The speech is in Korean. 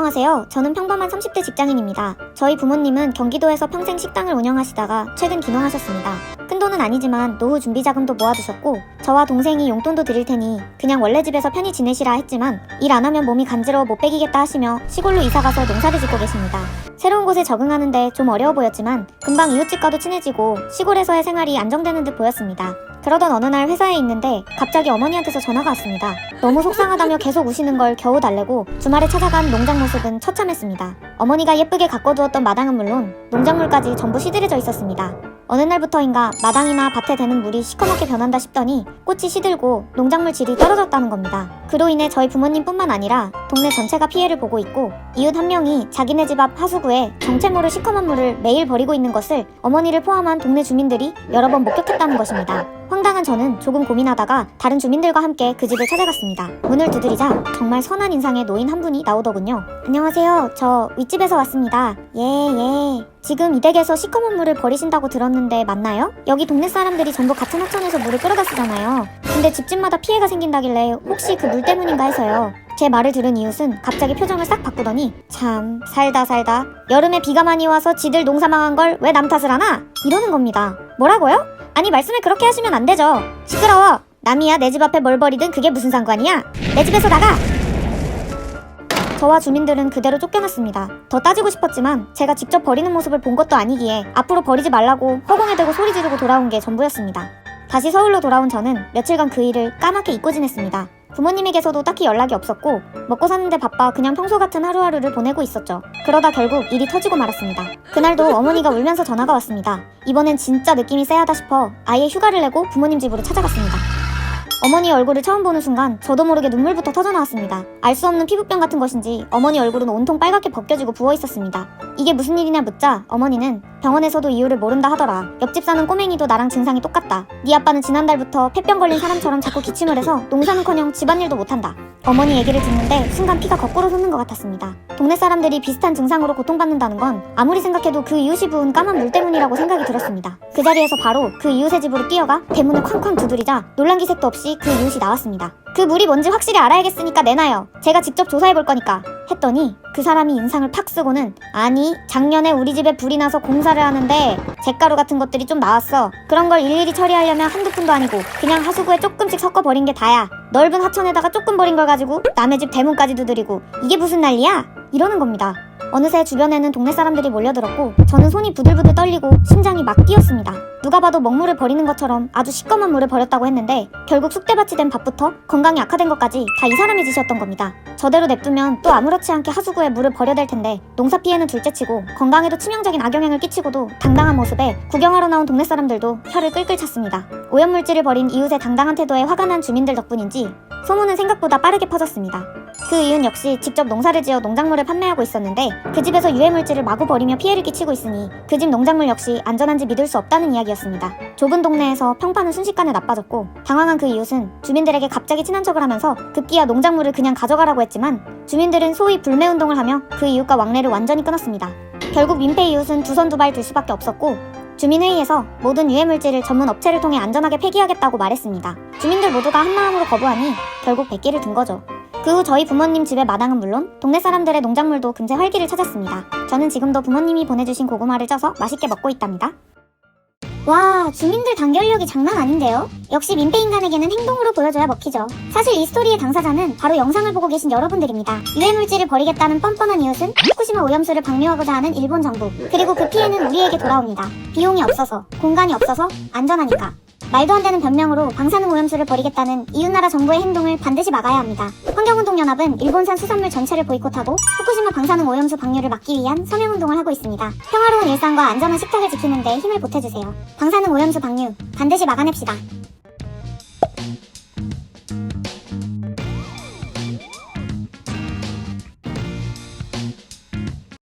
안녕하세요. 저는 평범한 30대 직장인입니다. 저희 부모님은 경기도에서 평생 식당을 운영하시다가 최근 귀농하셨습니다. 큰돈은 아니지만 노후 준비 자금도 모아두셨고 저와 동생이 용돈도 드릴 테니 그냥 원래 집에서 편히 지내시라 했지만 일 안 하면 몸이 간지러워 못 빼기겠다 하시며 시골로 이사가서 농사를 짓고 계십니다. 새로운 곳에 적응하는데 좀 어려워 보였지만 금방 이웃집과도 친해지고 시골에서의 생활이 안정되는 듯 보였습니다. 그러던 어느 날 회사에 있는데 갑자기 어머니한테서 전화가 왔습니다. 너무 속상하다며 계속 우시는 걸 겨우 달래고 주말에 찾아간 농장 모습은 처참했습니다. 어머니가 예쁘게 가꿔두었던 마당은 물론 농작물까지 전부 시들해져 있었습니다. 어느 날부터인가 마당이나 밭에 대는 물이 시커멓게 변한다 싶더니 꽃이 시들고 농작물 질이 떨어졌다는 겁니다. 그로 인해 저희 부모님뿐만 아니라 동네 전체가 피해를 보고 있고 이웃 한 명이 자기네 집 앞 하수구에 정체 모를 시커먼 물을 매일 버리고 있는 것을 어머니를 포함한 동네 주민들이 여러 번 목격했다는 것입니다. 황당한 저는 조금 고민하다가 다른 주민들과 함께 그 집을 찾아갔습니다. 문을 두드리자 정말 선한 인상의 노인 한 분이 나오더군요. 안녕하세요. 저 윗집에서 왔습니다. 예. 지금 이 댁에서 시커먼 물을 버리신다고 들었는데 맞나요? 여기 동네 사람들이 전부 같은 하천에서 물을 끌어다 쓰잖아요. 근데 집집마다 피해가 생긴다길래 혹시 그 물 때문인가 해서요. 제 말을 들은 이웃은 갑자기 표정을 싹 바꾸더니 참 살다 여름에 비가 많이 와서 지들 농사 망한 걸 왜 남 탓을 하나? 이러는 겁니다. 뭐라고요? 아니 말씀을 그렇게 하시면 안 되죠. 시끄러워. 남이야 내 집 앞에 뭘 버리든 그게 무슨 상관이야. 내 집에서 나가. 저와 주민들은 그대로 쫓겨났습니다. 더 따지고 싶었지만 제가 직접 버리는 모습을 본 것도 아니기에 앞으로 버리지 말라고 허공에 대고 소리 지르고 돌아온 게 전부였습니다. 다시 서울로 돌아온 저는 며칠간 그 일을 까맣게 잊고 지냈습니다. 부모님에게서도 딱히 연락이 없었고 먹고 사는데 바빠 그냥 평소 같은 하루하루를 보내고 있었죠. 그러다 결국 일이 터지고 말았습니다. 그날도 어머니가 울면서 전화가 왔습니다. 이번엔 진짜 느낌이 쎄하다 싶어 아예 휴가를 내고 부모님 집으로 찾아갔습니다. 어머니 얼굴을 처음 보는 순간 저도 모르게 눈물부터 터져나왔습니다. 알 수 없는 피부병 같은 것인지 어머니 얼굴은 온통 빨갛게 벗겨지고 부어있었습니다. 이게 무슨 일이냐 묻자 어머니는 병원에서도 이유를 모른다 하더라. 옆집 사는 꼬맹이도 나랑 증상이 똑같다. 네 아빠는 지난달부터 폐병 걸린 사람처럼 자꾸 기침을 해서 농사는커녕 집안일도 못한다. 어머니 얘기를 듣는데 순간 피가 거꾸로 솟는 것 같았습니다. 동네 사람들이 비슷한 증상으로 고통받는다는 건 아무리 생각해도 그 이웃이 부은 까만 물 때문이라고 생각이 들었습니다. 그 자리에서 바로 그 이웃의 집으로 뛰어가 대문을 쾅쾅 두드리자 놀란 기색도 없이 그 이웃이 나왔습니다. 그 물이 뭔지 확실히 알아야겠으니까 내놔요. 제가 직접 조사해볼 거니까. 했더니 그 사람이 인상을 팍 쓰고는 아니 작년에 우리 집에 불이 나서 공사를 하는데 잿가루 같은 것들이 좀 나왔어. 그런 걸 일일이 처리하려면 한두 푼도 아니고 그냥 하수구에 조금씩 섞어 버린 게 다야. 넓은 하천에다가 조금 버린 걸 가지고 남의 집 대문까지 두드리고 이게 무슨 난리야? 이러는 겁니다. 어느새 주변에는 동네 사람들이 몰려들었고 저는 손이 부들부들 떨리고 심장이 막 뛰었습니다. 누가 봐도 먹물을 버리는 것처럼 아주 시꺼먼 물을 버렸다고 했는데 결국 쑥대밭이 된 밥부터 건강이 악화된 것까지 다 이 사람의 짓이었던 겁니다. 저대로 냅두면 또 아무렇지 않게 하수구에 물을 버려야 될 텐데 농사 피해는 둘째치고 건강에도 치명적인 악영향을 끼치고도 당당한 모습에 구경하러 나온 동네 사람들도 혀를 끌끌 찼습니다. 오염물질을 버린 이웃의 당당한 태도에 화가 난 주민들 덕분인지 소문은 생각보다 빠르게 퍼졌습니다. 그 이웃 역시 직접 농사를 지어 농작물을 판매하고 있었는데 그 집에서 유해물질을 마구 버리며 피해를 끼치고 있으니 그 집 농작물 역시 안전한지 믿을 수 없다는 이야기였습니다. 좁은 동네에서 평판은 순식간에 나빠졌고 당황한 그 이웃은 주민들에게 갑자기 친한 척을 하면서 급기야 농작물을 그냥 가져가라고 했지만 주민들은 소위 불매운동을 하며 그 이웃과 왕래를 완전히 끊었습니다. 결국 민폐 이웃은 두 손 두 발 들 수밖에 없었고 주민회의에서 모든 유해물질을 전문 업체를 통해 안전하게 폐기하겠다고 말했습니다. 주민들 모두가 한마음으로 거부하니 결국 백기를 든 거죠. 그 후 저희 부모님 집의 마당은 물론 동네 사람들의 농작물도 금세 활기를 찾았습니다. 저는 지금도 부모님이 보내주신 고구마를 쪄서 맛있게 먹고 있답니다. 와, 주민들 단결력이 장난 아닌데요? 역시 민폐인간에게는 행동으로 보여줘야 먹히죠. 사실 이 스토리의 당사자는 바로 영상을 보고 계신 여러분들입니다. 유해물질을 버리겠다는 뻔뻔한 이웃은 후쿠시마 오염수를 방류하고자 하는 일본 정부, 그리고 그 피해는 우리에게 돌아옵니다. 비용이 없어서, 공간이 없어서, 안전하니까. 말도 안 되는 변명으로 방사능 오염수를 버리겠다는 이웃나라 정부의 행동을 반드시 막아야 합니다. 환경운동연합은 일본산 수산물 전체를 보이콧하고 후쿠시마 방사능 오염수 방류를 막기 위한 서명운동을 하고 있습니다. 평화로운 일상과 안전한 식탁을 지키는 데 힘을 보태주세요. 방사능 오염수 방류 반드시 막아냅시다.